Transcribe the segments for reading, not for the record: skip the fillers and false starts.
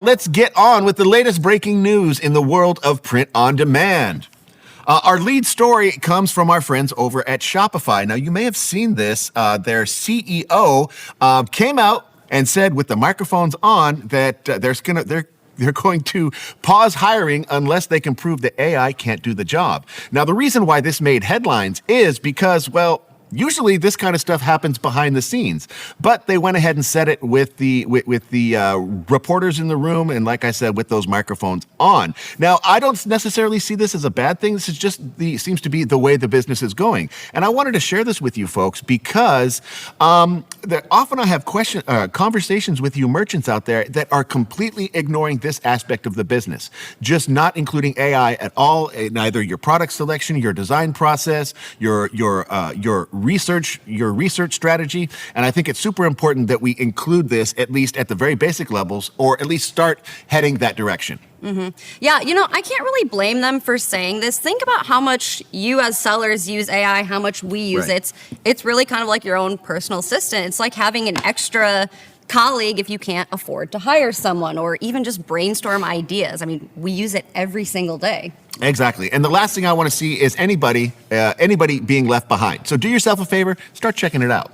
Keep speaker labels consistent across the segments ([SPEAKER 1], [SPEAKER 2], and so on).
[SPEAKER 1] Let's get on with the latest breaking news in the world of print on demand. Our lead story comes from our friends over at Shopify. Now, you may have seen this. Their CEO came out and said, with the microphones on, that they're going to pause hiring unless they can prove that AI can't do the job. Now, the reason why this made headlines is because, well, usually this kind of stuff happens behind the scenes, but they went ahead and said it with the reporters in the room, and like I said, with those microphones on. Now, I don't necessarily see this as a bad thing. This is just seems to be the way the business is going, and I wanted to share this with you folks because often I have conversations with you merchants out there that are completely ignoring this aspect of the business, just not including AI at all in either your product selection, your design process, your research strategy. And I think it's super important that we include this at least at the very basic levels, or at least start heading that direction.
[SPEAKER 2] Mm-hmm. Yeah, I can't really blame them for saying this. Think about how much you as sellers use AI, how much we use it. It's really kind of like your own personal assistant. It's like having an extra colleague if you can't afford to hire someone, or even just brainstorm ideas. I mean, we use it every single day.
[SPEAKER 1] Exactly. And the last thing I want to see is anybody being left behind. So do yourself a favor, start checking it out.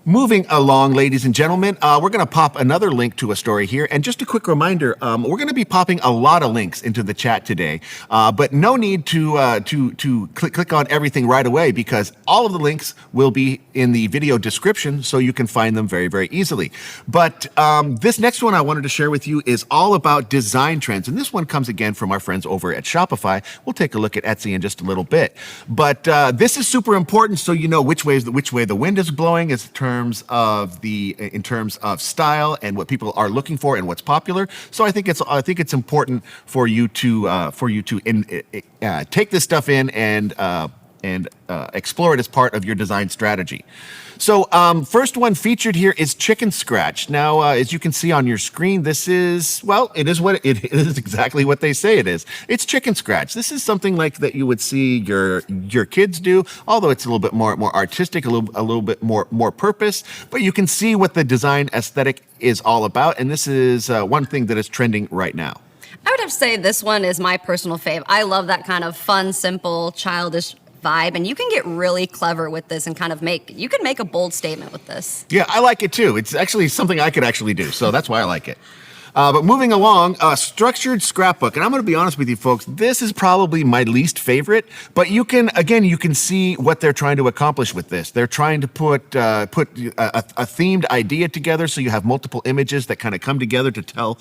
[SPEAKER 1] Moving along, ladies and gentlemen, we're going to pop another link to a story here. And just a quick reminder, we're going to be popping a lot of links into the chat today, but no need to click on everything right away, because all of the links will be in the video description, so you can find them very, very easily. But this next one I wanted to share with you is all about design trends. And this one comes again from our friends over at Shopify. We'll take a look at Etsy in just a little bit. But this is super important, so you know which way the wind is blowing in terms of style and what people are looking for and what's popular. So I think it's important for you to take this stuff in and explore it as part of your design strategy. So first one featured here is chicken scratch. Now, as you can see on your screen, it is exactly what they say it is. It's chicken scratch. This is something like that you would see your kids do, although it's a little bit more artistic, a little bit more purpose. But you can see what the design aesthetic is all about, and this is one thing that is trending right now.
[SPEAKER 2] I would have to say this one is my personal fave. I love that kind of fun, simple, childish vibe, and you can get really clever with this and kind of make a bold statement with this.
[SPEAKER 1] Yeah, I like it too. It's actually something I could actually do, so that's why I like it. But moving along, structured scrapbook. And I'm going to be honest with you folks, this is probably my least favorite, but you can see what they're trying to accomplish with this. They're trying to put a themed idea together, so you have multiple images that kind of come together to tell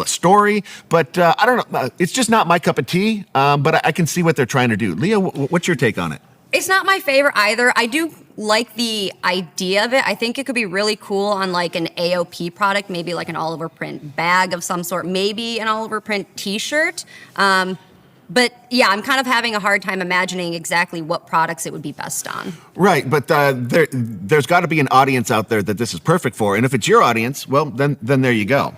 [SPEAKER 1] a story. But I don't know, it's just not my cup of tea, but I can see what they're trying to do. Leah, what's your take on it?
[SPEAKER 2] It's not my favorite either. I do like the idea of it. I think it could be really cool on like an AOP product, maybe like an all over print bag of some sort, maybe an all over print t-shirt. But yeah, I'm kind of having a hard time imagining exactly what products it would be best on.
[SPEAKER 1] Right, but there's got to be an audience out there that this is perfect for. And if it's your audience, well, then there you go.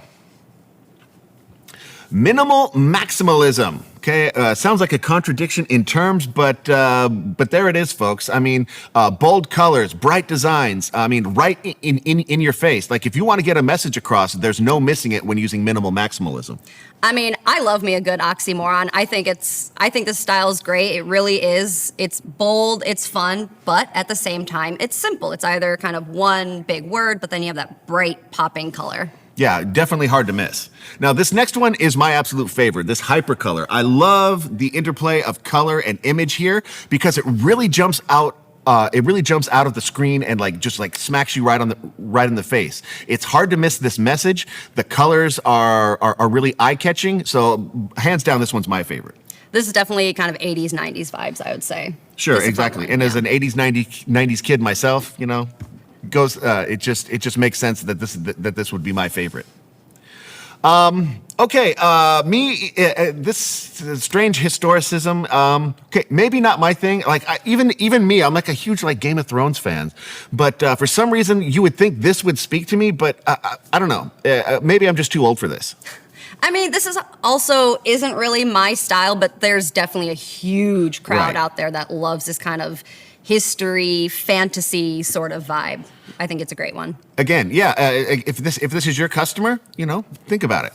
[SPEAKER 1] Minimal maximalism. Okay, sounds like a contradiction in terms, but there it is, folks. I mean, bold colors, bright designs. I mean, right in your face. Like, if you want to get a message across, there's no missing it when using minimal maximalism.
[SPEAKER 2] I mean, I love me a good oxymoron. I think this style is great. It really is. It's bold, it's fun, but at the same time, it's simple. It's either kind of one big word, but then you have that bright popping color.
[SPEAKER 1] Yeah, definitely hard to miss. Now, this next one is my absolute favorite, this hypercolor. I love the interplay of color and image here because it really jumps out. It really jumps out of the screen and just smacks you right in the face. It's hard to miss this message. The colors are really eye-catching. So hands down, this one's my favorite.
[SPEAKER 2] This is definitely kind of 80s, 90s vibes, I would say.
[SPEAKER 1] Sure, exactly. And as an 80s, 90s kid myself, it just makes sense that this would be my favorite. This strange historicism. Okay, maybe not my thing. Like even me, I'm like a huge Game of Thrones fan, but for some reason you would think this would speak to me, but I don't know. Maybe I'm just too old for this.
[SPEAKER 2] I mean, this isn't really my style, but there's definitely a huge crowd out there that loves this kind of history, fantasy sort of vibe. I think it's a great one.
[SPEAKER 1] Again, yeah, if this is your customer, think about it.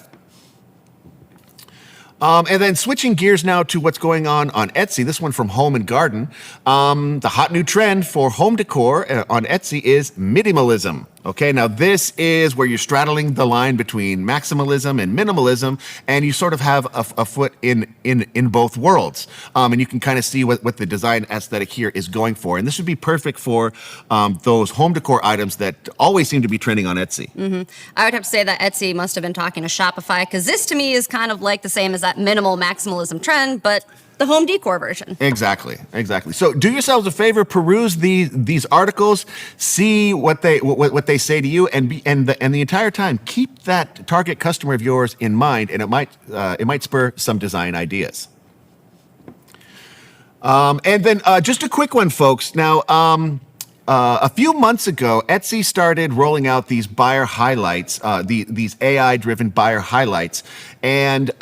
[SPEAKER 1] And then switching gears now to what's going on Etsy, this one from Home and Garden. The hot new trend for home decor on Etsy is minimalism. Okay, now this is where you're straddling the line between maximalism and minimalism, and you sort of have a foot in both worlds. And you can kind of see what the design aesthetic here is going for. And this would be perfect for those home decor items that always seem to be trending on Etsy.
[SPEAKER 2] Mm-hmm. I would have to say that Etsy must have been talking to Shopify, because this to me is kind of like the same as that minimal maximalism trend, but the home decor version.
[SPEAKER 1] Exactly. So do yourselves a favor, peruse these articles, see what they say to you, and the entire time keep that target customer of yours in mind, and it might spur some design ideas. And then just a quick one, folks. Now, a few months ago, Etsy started rolling out these buyer highlights, these AI-driven buyer highlights. And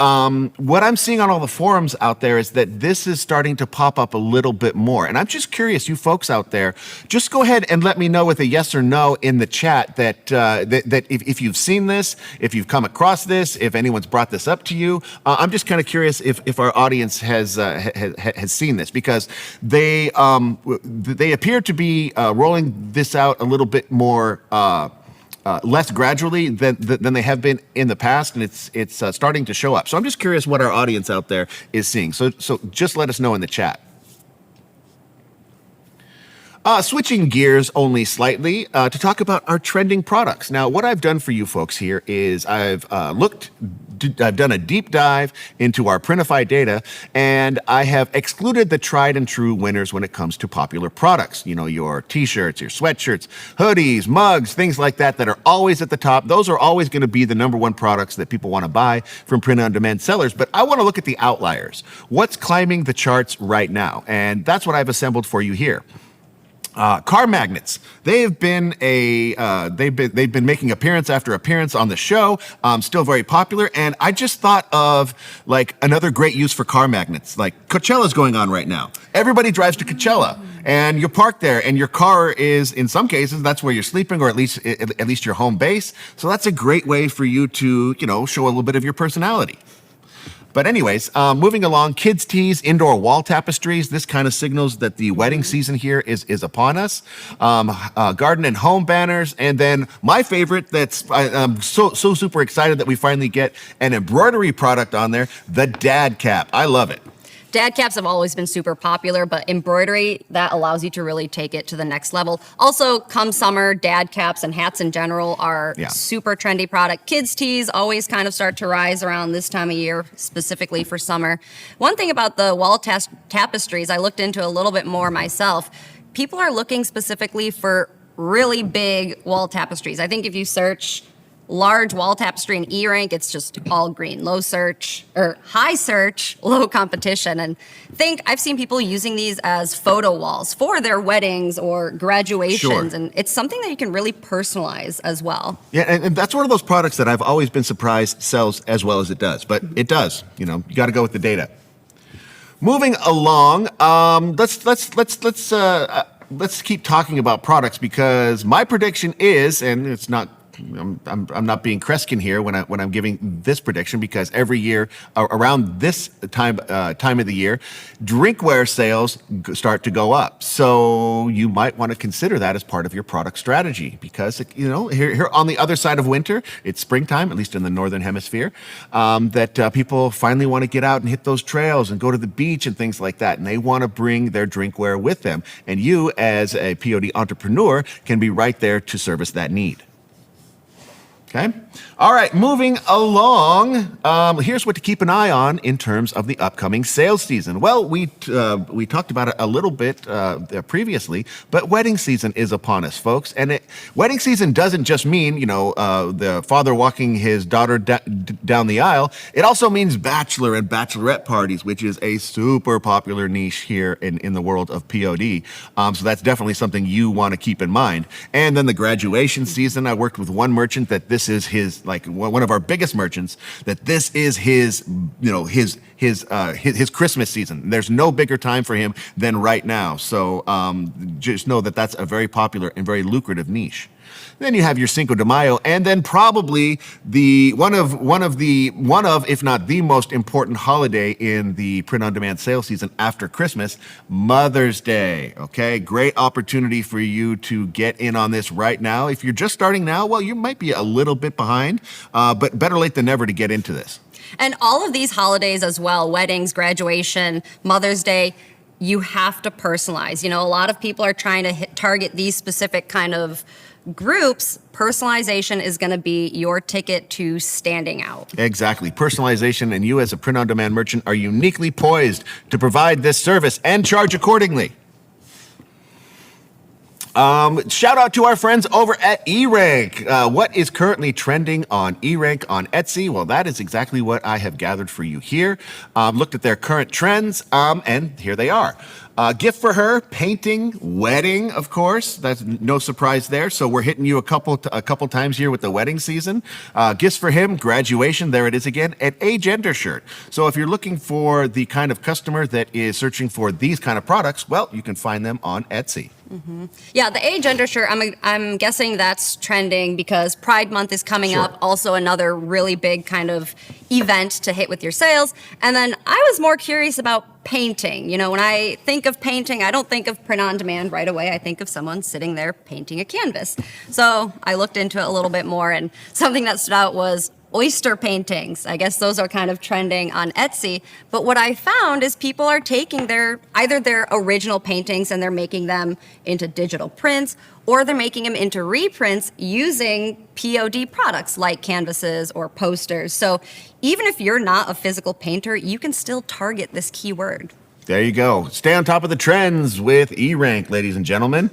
[SPEAKER 1] what I'm seeing on all the forums out there is that this is starting to pop up a little bit more. And I'm just curious, you folks out there, just go ahead and let me know with a yes or no in the chat that if you've seen this, if you've come across this, if anyone's brought this up to you. I'm just kind of curious if our audience has seen this, because they appear to be rolling this out a little bit more less gradually than they have been in the past, and it's starting to show up. So I'm just curious what our audience out there is seeing. So just let us know in the chat. Switching gears only slightly to talk about our trending products. Now, what I've done for you folks here is I've done a deep dive into our Printify data, and I have excluded the tried and true winners when it comes to popular products. Your t-shirts, your sweatshirts, hoodies, mugs, things like that are always at the top. Those are always going to be the number one products that people want to buy from print-on-demand sellers. But I want to look at the outliers. What's climbing the charts right now? And that's what I've assembled for you here. Car magnets. They've been making appearance after appearance on the show. Still very popular. And I just thought of like another great use for car magnets. Like Coachella's going on right now. Everybody drives to Coachella, and you park there, and your car is, in some cases, that's where you're sleeping, or at least your home base. So that's a great way for you to show a little bit of your personality. But anyways, moving along, kids' tees, indoor wall tapestries. This kind of signals that the wedding season here is upon us. Garden and home banners. And then my favorite, I'm so super excited that we finally get an embroidery product on there, the dad cap. I love it.
[SPEAKER 2] Dad caps have always been super popular, but embroidery, that allows you to really take it to the next level. Also, come summer, dad caps and hats in general are super trendy product. Kids' tees always kind of start to rise around this time of year, specifically for summer. One thing about the wall tapestries, I looked into a little bit more myself. People are looking specifically for really big wall tapestries. I think if you search large wall tapestry and E-rank, it's just all green. High search, low competition. And I've seen people using these as photo walls for their weddings or graduations.
[SPEAKER 1] Sure.
[SPEAKER 2] And it's something that you can really personalize as well.
[SPEAKER 1] Yeah, and that's one of those products that I've always been surprised sells as well as it does. But it does. You got to go with the data. Moving along, let's keep talking about products, because my prediction is, and it's not. I'm not being Kreskin here when I'm giving this prediction, because every year around this time of the year, drinkware sales start to go up. So you might want to consider that as part of your product strategy, because here on the other side of winter, it's springtime, at least in the northern hemisphere, that people finally want to get out and hit those trails and go to the beach and things like that, and they want to bring their drinkware with them. And you, as a POD entrepreneur, can be right there to service that need. Okay. All right. Moving along. Here's what to keep an eye on in terms of the upcoming sales season. Well, we talked about it a little bit previously, but wedding season is upon us, folks. And wedding season doesn't just mean the father walking his daughter down the aisle. It also means bachelor and bachelorette parties, which is a super popular niche here in the world of POD. So that's definitely something you want to keep in mind. And then the graduation season, I worked with one merchant that this is his, like one of our biggest merchants, that this is his, his Christmas season. There's no bigger time for him than right now. So just know that that's a very popular and very lucrative niche. Then you have your Cinco de Mayo, and then probably the one of, if not the most important holiday in the print-on-demand sales season after Christmas, Mother's Day. Okay, great opportunity for you to get in on this right now. If you're just starting now, well, you might be a little bit behind, but better late than never to get into this.
[SPEAKER 2] And all of these holidays as well, weddings, graduation, Mother's Day, you have to personalize. You know, a lot of people are trying to target these specific kind of groups. Personalization is going to be your ticket to standing out.
[SPEAKER 1] Exactly. Personalization, and you as a print-on-demand merchant are uniquely poised to provide this service and charge accordingly. Shout out to our friends over at eRank. What is currently trending on eRank on Etsy? Well, that is exactly what I have gathered for you here. Looked at their current trends, and here they are. Gift for her, painting, wedding, of course. That's no surprise there. So we're hitting you a couple times here with the wedding season. Gifts for him, graduation, there it is again, and a gender shirt. So if you're looking for the kind of customer that is searching for these kind of products, well, you can find them on Etsy.
[SPEAKER 2] Mm-hmm. Yeah, the agender shirt, I'm guessing that's trending because Pride Month is coming up, also another really big kind of event to hit with your sales. And then I was more curious about painting. You know, when I think of painting, I don't think of print on demand right away. I think of someone sitting there painting a canvas. So I looked into it a little bit more, and something that stood out was oyster paintings. I guess those are kind of trending on Etsy. But what I found is people are taking either their original paintings and they're making them into digital prints, or they're making them into reprints using POD products like canvases or posters. So even if you're not a physical painter, you can still target this keyword.
[SPEAKER 1] There you go. Stay on top of the trends with eRank, ladies and gentlemen.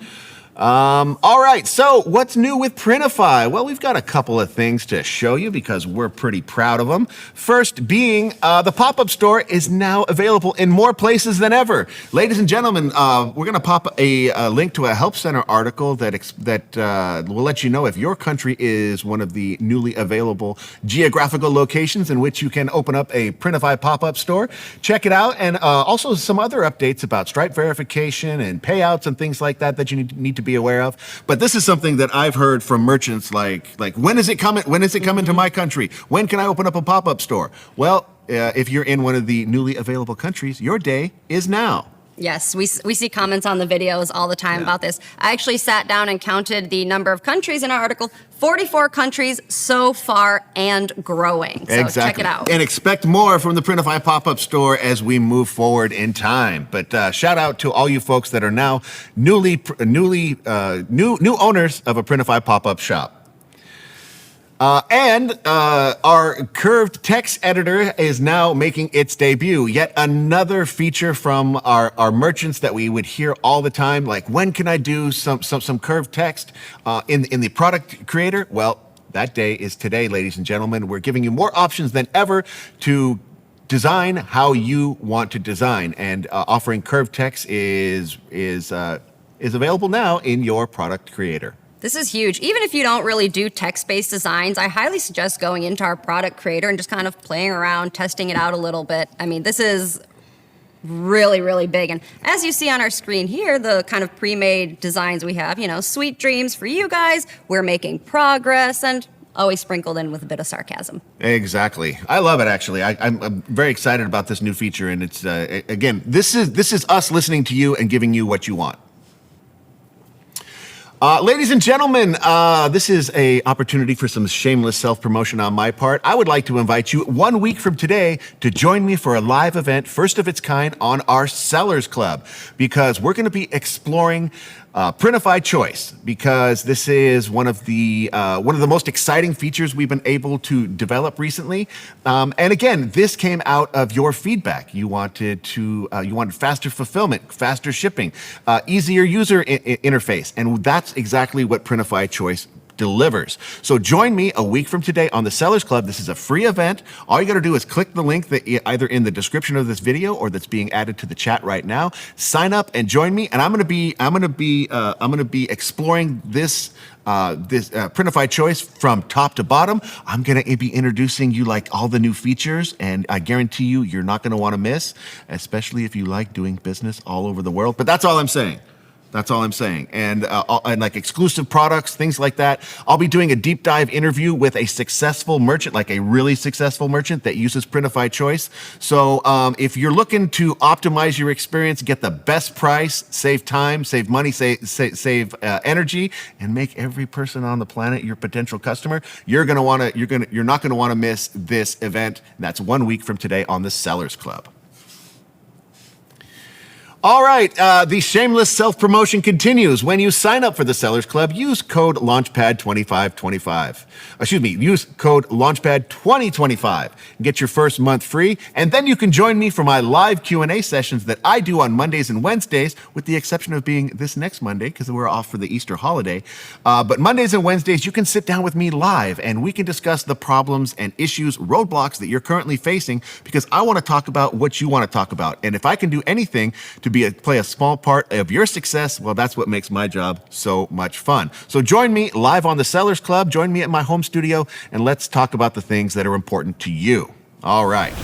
[SPEAKER 1] All right, so what's new with Printify? Well, we've got a couple of things to show you because we're pretty proud of them. First being, the pop-up store is now available in more places than ever. Ladies and gentlemen, we're going to pop a link to a Help Center article that will let you know if your country is one of the newly available geographical locations in which you can open up a Printify pop-up store. Check it out, and also some other updates about Stripe verification and payouts and things like that you need to be aware of. But this is something that I've heard from merchants like when is it coming? When is it coming to my country? When can I open up a pop-up store? Well, if you're in one of the newly available countries, your day is now.
[SPEAKER 2] Yes, we see comments on the videos all the time about this. I actually sat down and counted the number of countries in our article. 44 countries so far and growing. So check it out.
[SPEAKER 1] And expect more from the Printify Pop-Up Store as we move forward in time. But shout out to all you folks that are now new owners of a Printify Pop-Up shop. And our curved text editor is now making its debut. Yet another feature from our merchants that we would hear all the time, like when can I do some curved text in the product creator? Well, that day is today, ladies and gentlemen. We're giving you more options than ever to design how you want to design, and offering curved text is available now in your product creator.
[SPEAKER 2] This is huge. Even if you don't really do text-based designs, I highly suggest going into our product creator and just kind of playing around, testing it out a little bit. I mean, this is really, really big. And as you see on our screen here, the kind of pre-made designs we have, sweet dreams for you guys. We're making progress, and always sprinkled in with a bit of sarcasm.
[SPEAKER 1] Exactly. I love it, actually. I'm very excited about this new feature. And it's, again, this is us listening to you and giving you what you want. Ladies and gentlemen, this is an opportunity for some shameless self-promotion on my part. I would like to invite you 1 week from today to join me for a live event, first of its kind, on our Sellers Club, because we're going to be exploring Printify Choice, because this is one of the most exciting features we've been able to develop recently. And again, this came out of your feedback. You wanted faster fulfillment, faster shipping, easier user interface, and that's exactly what Printify Choice delivers. So join me a week from today on the Sellers Club. This is a free event. All you got to do is click the link that either in the description of this video or that's being added to the chat right now. Sign up and join me. And I'm going to be exploring this Printify choice from top to bottom. I'm going to be introducing you like all the new features, and I guarantee you're not going to want to miss, especially if you like doing business all over the world. But that's all I'm saying. That's all I'm saying. And like exclusive products, things like that. I'll be doing a deep dive interview with a successful merchant, like a really successful merchant that uses Printify Choice. So if you're looking to optimize your experience, get the best price, save time, save money, save energy, and make every person on the planet your potential customer, you're not going to want to miss this event. And that's 1 week from today on the Sellers Club. All right, the shameless self-promotion continues. When you sign up for the Sellers Club, use code Launchpad2025. Use code Launchpad2025. Get your first month free, and then you can join me for my live Q&A sessions that I do on Mondays and Wednesdays, with the exception of being this next Monday because we're off for the Easter holiday. But Mondays and Wednesdays, you can sit down with me live, and we can discuss the problems and issues, roadblocks that you're currently facing, because I want to talk about what you want to talk about. And if I can do anything to play a small part of your success, well, that's what makes my job so much fun. So join me live on the Sellers Club, join me at my home studio, and let's talk about the things that are important to you. All right.